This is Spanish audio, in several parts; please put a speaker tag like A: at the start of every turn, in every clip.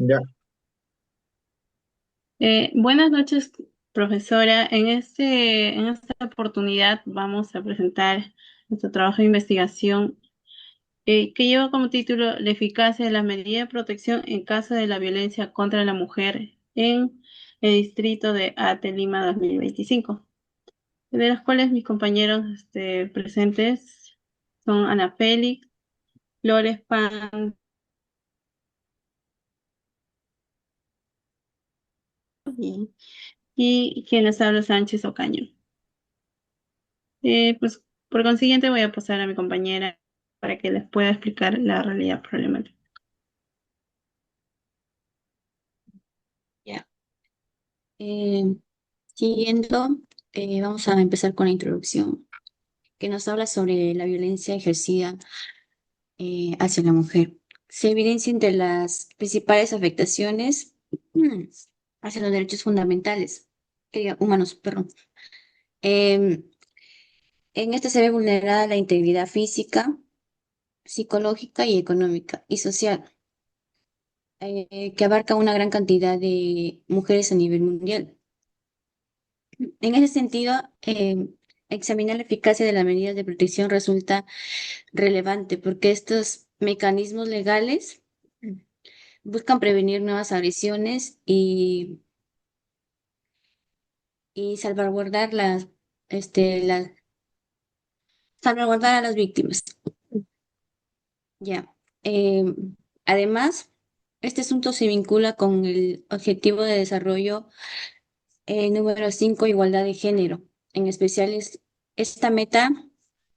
A: Ya,
B: Buenas noches, profesora. En esta oportunidad vamos a presentar nuestro trabajo de investigación que lleva como título La eficacia de las medidas de protección en caso de la violencia contra la mujer en el distrito de Ate, Lima 2025, de los cuales mis compañeros presentes son Ana Félix, Flores Pan y, y quienes habla Sánchez Ocaño. Pues por consiguiente voy a pasar a mi compañera para que les pueda explicar la realidad problemática.
C: Ya. Eh, Siguiendo, vamos a empezar con la introducción, que nos habla sobre la violencia ejercida hacia la mujer. Se evidencia entre las principales afectaciones mm, hacia los derechos fundamentales, humanos, perdón. Eh, en esta se ve vulnerada la integridad física, psicológica y económica y social, que abarca una gran cantidad de mujeres a nivel mundial. En ese sentido, examinar la eficacia de las medidas de protección resulta relevante porque estos mecanismos legales buscan prevenir nuevas agresiones y salvaguardar salvaguardar a las víctimas. Ya. Eh, Además, este asunto se vincula con el Objetivo de Desarrollo número 5, igualdad de género. En especial, esta meta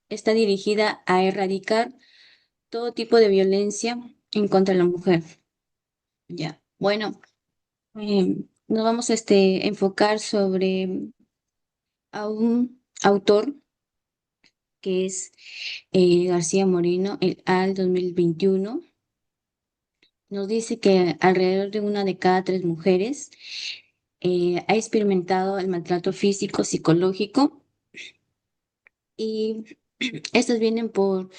C: está dirigida a erradicar todo tipo de violencia en contra de la mujer. Ya, bueno, nos vamos a enfocar sobre a un autor que es García Moreno, el al 2021. Nos dice que alrededor de una de cada tres mujeres ha experimentado el maltrato físico, psicológico, y estas vienen por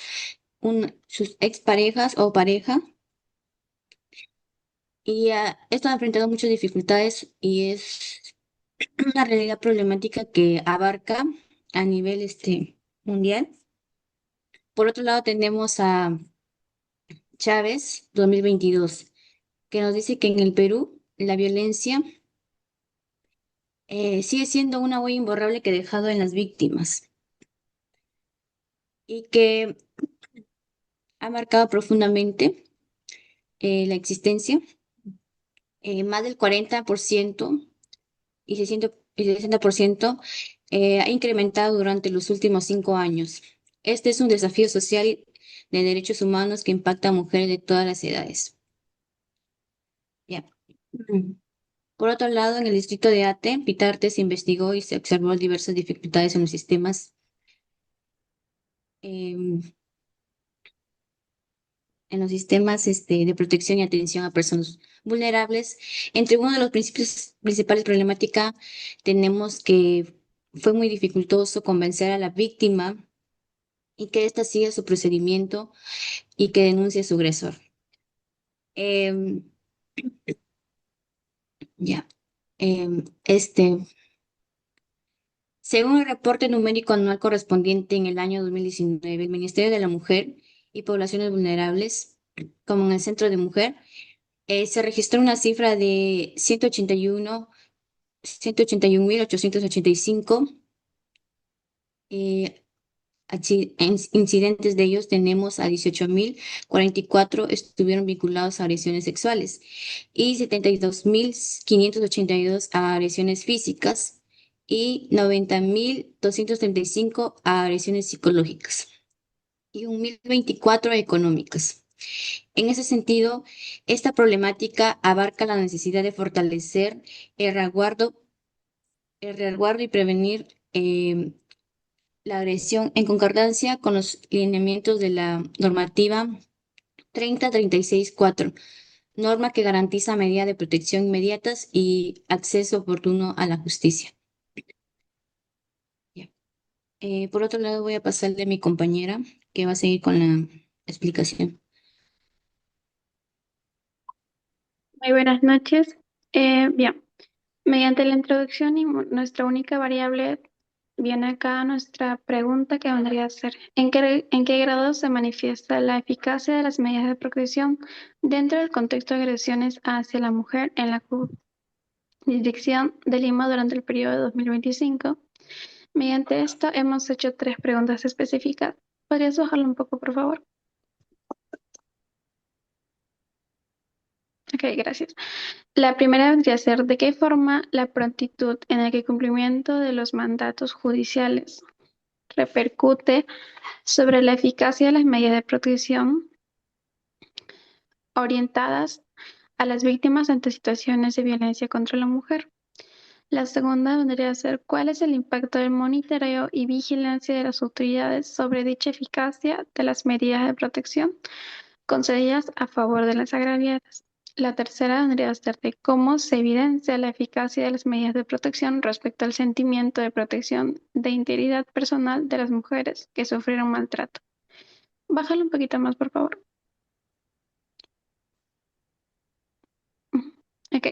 C: sus exparejas o pareja. Y esto ha enfrentado muchas dificultades y es una realidad problemática que abarca a nivel mundial. Por otro lado, tenemos a Chávez 2022, que nos dice que en el Perú la violencia sigue siendo una huella imborrable que ha dejado en las víctimas y que ha marcado profundamente la existencia. Más del 40% y 60% ha incrementado durante los últimos 5 años. Este es un desafío social de derechos humanos que impacta a mujeres de todas las edades. Ya. Mm. Por otro lado, en el distrito de Ate, Pitarte se investigó y se observó diversas dificultades em, en los sistemas de protección y atención a personas vulnerables. Entre uno de los principales problemáticas tenemos que fue muy dificultoso convencer a la víctima y que ésta siga su procedimiento y que denuncie a su agresor. Em, ya. Según el reporte numérico anual correspondiente en el año 2019, el Ministerio de la Mujer y Poblaciones Vulnerables, como en el Centro de Mujer, se registró una cifra de 181.885 eh, incidentes. De ellos tenemos a 18.044 estuvieron vinculados a agresiones sexuales y 72.582 a agresiones físicas y 90.235 a agresiones psicológicas y 1.024 económicas. En ese sentido, esta problemática abarca la necesidad de fortalecer el resguardo, y prevenir la agresión en concordancia con los lineamientos de la normativa 3036-4, norma que garantiza medidas de protección inmediatas y acceso oportuno a la justicia. Ya. Por otro lado, voy a pasarle a mi compañera que va a seguir con la explicación.
A: Muy buenas noches. Bien, mediante la introducción y nuestra única variable, viene acá nuestra pregunta que vendría a ser: ¿en qué grado se manifiesta la eficacia de las medidas de protección dentro del contexto de agresiones hacia la mujer en la jurisdicción de Lima durante el periodo de 2025? Mediante esto hemos hecho tres preguntas específicas. ¿Podrías bajarlo un poco, por favor? Ok, gracias. La primera vendría a ser: ¿de qué forma la prontitud en el cumplimiento de los mandatos judiciales repercute sobre la eficacia de las medidas de protección orientadas a las víctimas ante situaciones de violencia contra la mujer? La segunda vendría a ser: ¿cuál es el impacto del monitoreo y vigilancia de las autoridades sobre dicha eficacia de las medidas de protección concedidas a favor de las agraviadas? La tercera vendría a ser: de cómo se evidencia la eficacia de las medidas de protección respecto al sentimiento de protección de integridad personal de las mujeres que sufrieron maltrato. Bájalo un poquito más, por favor. Ujú. Ok,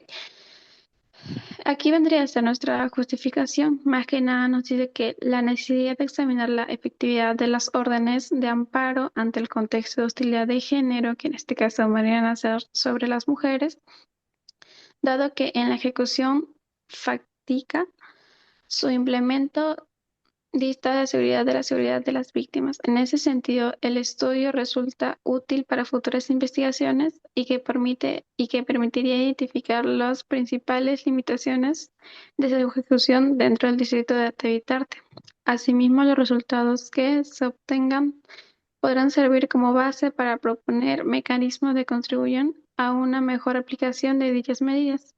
A: aquí vendría a ser nuestra justificación. Más que nada nos dice que la necesidad de examinar la efectividad de las órdenes de amparo ante el contexto de hostilidad de género, que en este caso vendrían a ser sobre las mujeres, dado que en la ejecución fáctica su implemento dista de la seguridad de las víctimas. En ese sentido, el estudio resulta útil para futuras investigaciones y que permitiría identificar las principales limitaciones de su ejecución dentro del distrito de Tebitarte. Asimismo, los resultados que se obtengan podrán servir como base para proponer mecanismos que contribuyan a una mejor aplicación de dichas medidas,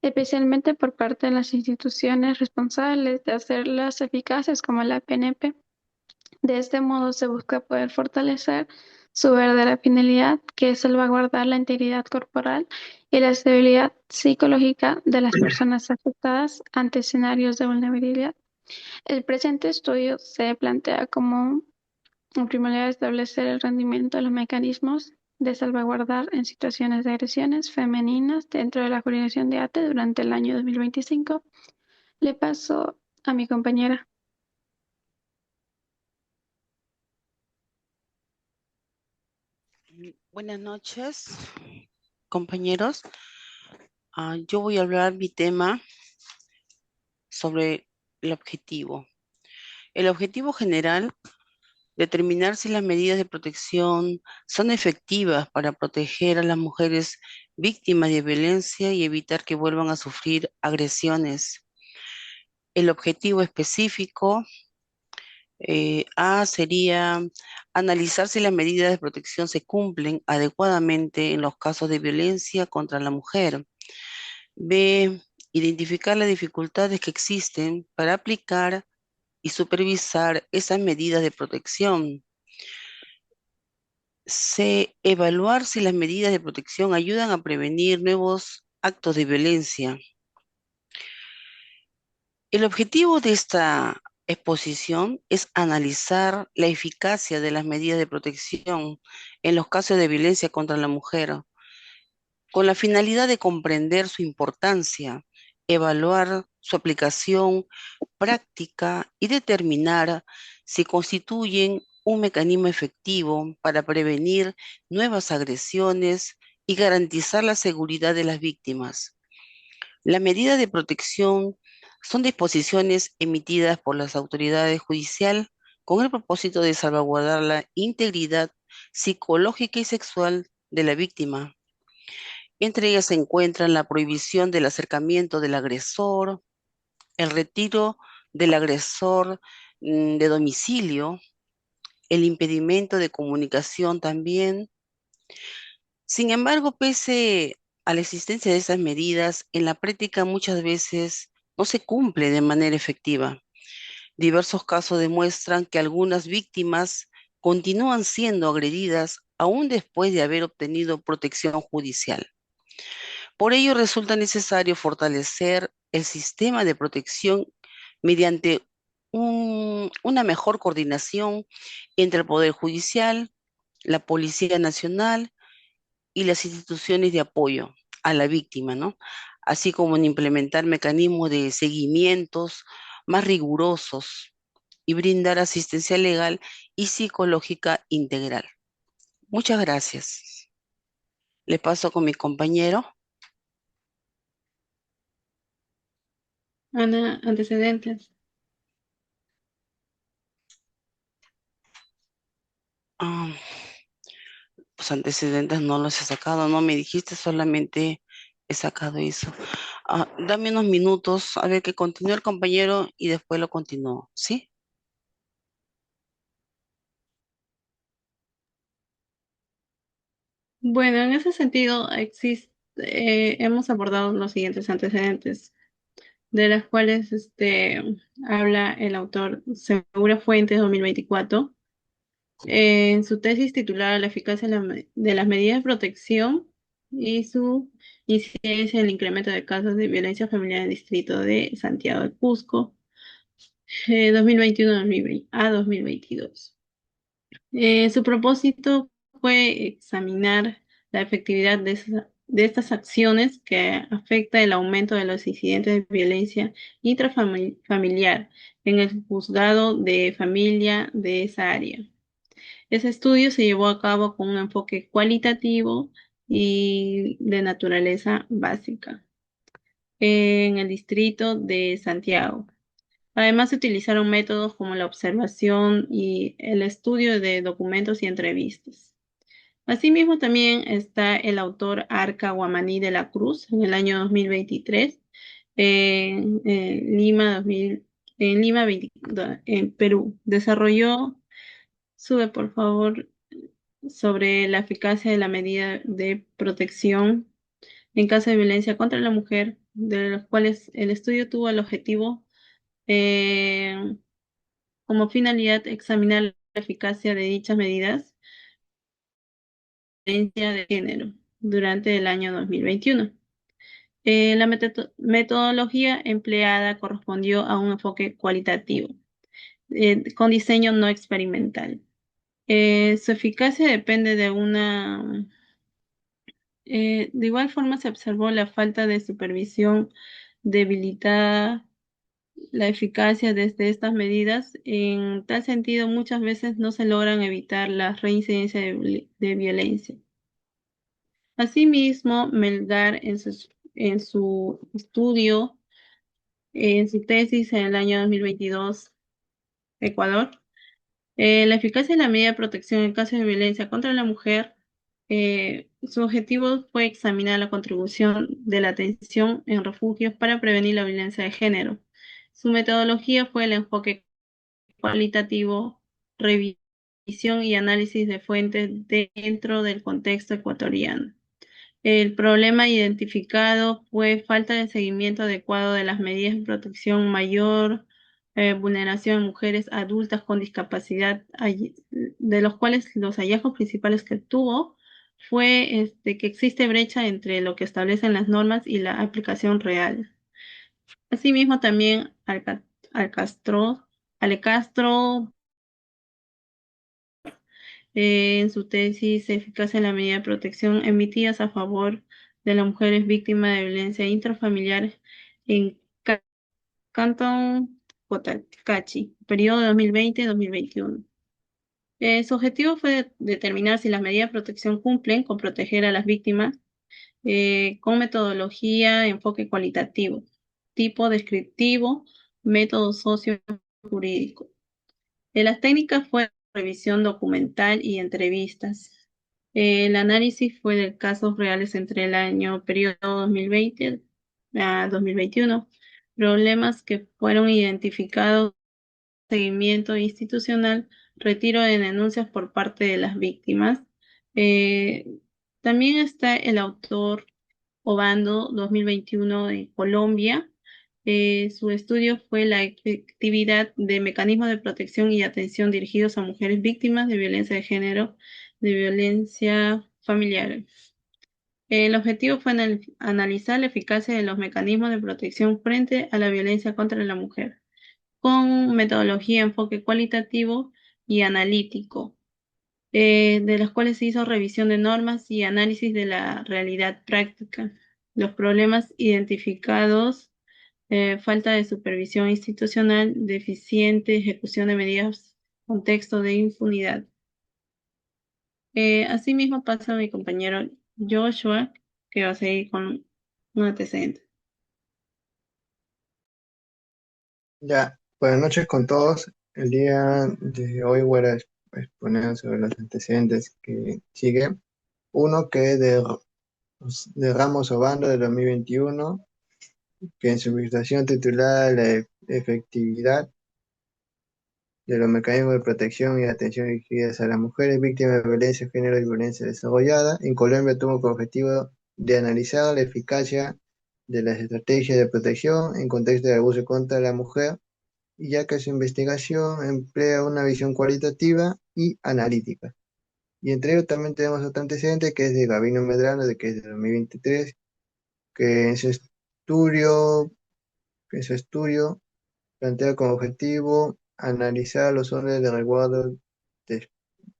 A: especialmente por parte de las instituciones responsables de hacerlas eficaces, como la PNP. De este modo se busca poder fortalecer su verdadera finalidad, que es salvaguardar la integridad corporal y la estabilidad psicológica de las personas afectadas ante escenarios de vulnerabilidad. El presente estudio se plantea como, en primer lugar, establecer el rendimiento de los mecanismos de salvaguardar en situaciones de agresiones femeninas dentro de la jurisdicción de ATE durante el año 2025. Le paso a mi compañera.
D: Buenas noches, compañeros. Yo voy a hablar mi tema sobre el objetivo. El objetivo general, determinar si las medidas de protección son efectivas para proteger a las mujeres víctimas de violencia y evitar que vuelvan a sufrir agresiones. El objetivo específico sería analizar si las medidas de protección se cumplen adecuadamente en los casos de violencia contra la mujer. B, identificar las dificultades que existen para aplicar y supervisar esas medidas de protección. C, evaluar si las medidas de protección ayudan a prevenir nuevos actos de violencia. El objetivo de esta exposición es analizar la eficacia de las medidas de protección en los casos de violencia contra la mujer, con la finalidad de comprender su importancia, evaluar su aplicación práctica y determinar si constituyen un mecanismo efectivo para prevenir nuevas agresiones y garantizar la seguridad de las víctimas. Las medidas de protección son disposiciones emitidas por las autoridades judiciales con el propósito de salvaguardar la integridad psicológica y sexual de la víctima. Entre ellas se encuentran la prohibición del acercamiento del agresor, el retiro del agresor de domicilio, el impedimento de comunicación también. Sin embargo, pese a la existencia de esas medidas, en la práctica muchas veces no se cumple de manera efectiva. Diversos casos demuestran que algunas víctimas continúan siendo agredidas aún después de haber obtenido protección judicial. Por ello, resulta necesario fortalecer el sistema de protección mediante una mejor coordinación entre el Poder Judicial, la Policía Nacional y las instituciones de apoyo. a la víctima, ¿no? Así como en implementar mecanismos de seguimientos más rigurosos y brindar asistencia legal y psicológica integral. Muchas gracias. Le paso con mi compañero.
B: Ana, antecedentes.
D: Ah, los antecedentes no los he sacado, no me dijiste, solamente he sacado eso. Dame unos minutos, a ver que continúe el compañero y después lo continúo, ¿sí?
B: Bueno, en ese sentido hemos abordado los siguientes antecedentes, de las cuales habla el autor Segura Fuentes 2024, en su tesis titulada La eficacia de las medidas de protección y su incidencia en el incremento de casos de violencia familiar en el distrito de Santiago de Cusco, 2021 a 2022. Su propósito fue examinar la efectividad de estas acciones que afecta el aumento de los incidentes de violencia intrafamiliar en el juzgado de familia de esa área. Ese estudio se llevó a cabo con un enfoque cualitativo y de naturaleza básica en el distrito de Santiago. Además, se utilizaron métodos como la observación y el estudio de documentos y entrevistas. Asimismo, también está el autor Arca Guamaní de la Cruz en el año 2023 en Lima, en Lima, en Perú. Desarrolló, sube por favor, sobre la eficacia de la medida de protección en caso de violencia contra la mujer, de los cuales el estudio tuvo el objetivo eh, como finalidad examinar la eficacia de dichas medidas de violencia de género durante el año 2021. La metodología empleada correspondió a un enfoque cualitativo, con diseño no experimental. Su eficacia depende de igual forma se observó la falta de supervisión debilitada la eficacia desde estas medidas. En tal sentido, muchas veces no se logran evitar la reincidencia de violencia. Asimismo, Melgar en su estudio, en su tesis en el año 2022, Ecuador, la eficacia de la medida de protección en caso de violencia contra la mujer, su objetivo fue examinar la contribución de la atención en refugios para prevenir la violencia de género. Su metodología fue el enfoque cualitativo, revisión y análisis de fuentes dentro del contexto ecuatoriano. El problema identificado fue falta de seguimiento adecuado de las medidas de protección, mayor vulneración en mujeres adultas con discapacidad, de los cuales los hallazgos principales que tuvo fue que existe brecha entre lo que establecen las normas y la aplicación real. Asimismo, también Ale Castro, en su tesis Eficacia en la medida de protección emitidas a favor de las mujeres víctimas de violencia intrafamiliar en Cantón Cotacachi, periodo 2020-2021. Su objetivo fue determinar si las medidas de protección cumplen con proteger a las víctimas con metodología, enfoque cualitativo, tipo descriptivo, método socio-jurídico. Las técnicas fue revisión documental y entrevistas. El análisis fue de casos reales entre el año periodo 2020 a 2021, problemas que fueron identificados, seguimiento institucional, retiro de denuncias por parte de las víctimas. Eh, También está el autor Obando 2021 de Colombia. Su estudio fue la efectividad de mecanismos de protección y atención dirigidos a mujeres víctimas de violencia de género, de violencia familiar. El objetivo fue analizar la eficacia de los mecanismos de protección frente a la violencia contra la mujer, con metodología, enfoque cualitativo y analítico, de las cuales se hizo revisión de normas y análisis de la realidad práctica. Los problemas identificados: falta de supervisión institucional, deficiente ejecución de medidas, contexto de impunidad. Asimismo pasa a mi compañero Joshua, que va a seguir con un antecedente.
E: Ya, buenas noches con todos. El día de hoy voy a exponer sobre los antecedentes que siguen. Uno que es de Ramos Obando de 2021, que en su investigación titulada La efectividad de los mecanismos de protección y atención dirigidas a las mujeres víctimas de violencia de género y violencia desarrollada, en Colombia tuvo como objetivo de analizar la eficacia de las estrategias de protección en contexto de abuso contra la mujer, y ya que su investigación emplea una visión cualitativa y analítica. Y entre ellos también tenemos otro antecedente que es de Gabino Medrano, que es de 2023, que en su estudio plantea como objetivo analizar los órdenes de resguardo de-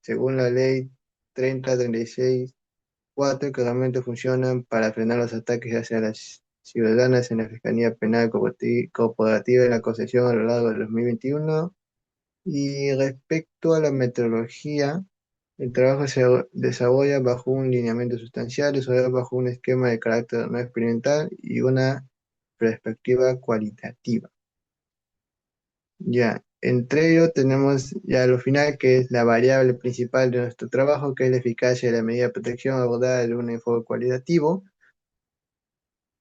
E: según la ley 3036-4, que realmente funcionan para frenar los ataques hacia las ciudadanas en la Fiscalía Penal Corporativa de la Concepción a lo largo del 2021. Y respecto a la metodología, el trabajo se desarrolla bajo un lineamiento sustancial, bajo un esquema de carácter no experimental y una perspectiva cualitativa. Ya, entre ello tenemos ya lo final, que es la variable principal de nuestro trabajo, que es la eficacia de la medida de protección abordada de un enfoque cualitativo,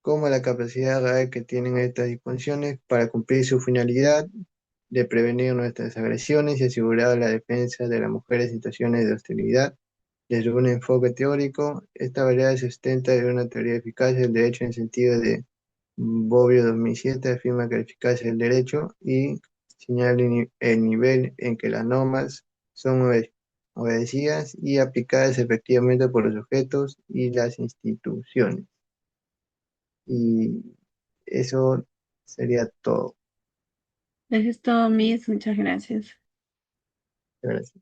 E: como la capacidad real que tienen estas disposiciones para cumplir su finalidad de prevenir nuestras agresiones y asegurar la defensa de las mujeres en situaciones de hostilidad. Desde un enfoque teórico, esta variable se sustenta en una teoría eficaz del derecho en sentido de Bobbio 2007, afirma que la eficacia del derecho y señala el nivel en que las normas son obedecidas y aplicadas efectivamente por los sujetos y las instituciones. Y eso sería todo.
B: Eso es todo, Miss. Muchas gracias.
E: Gracias.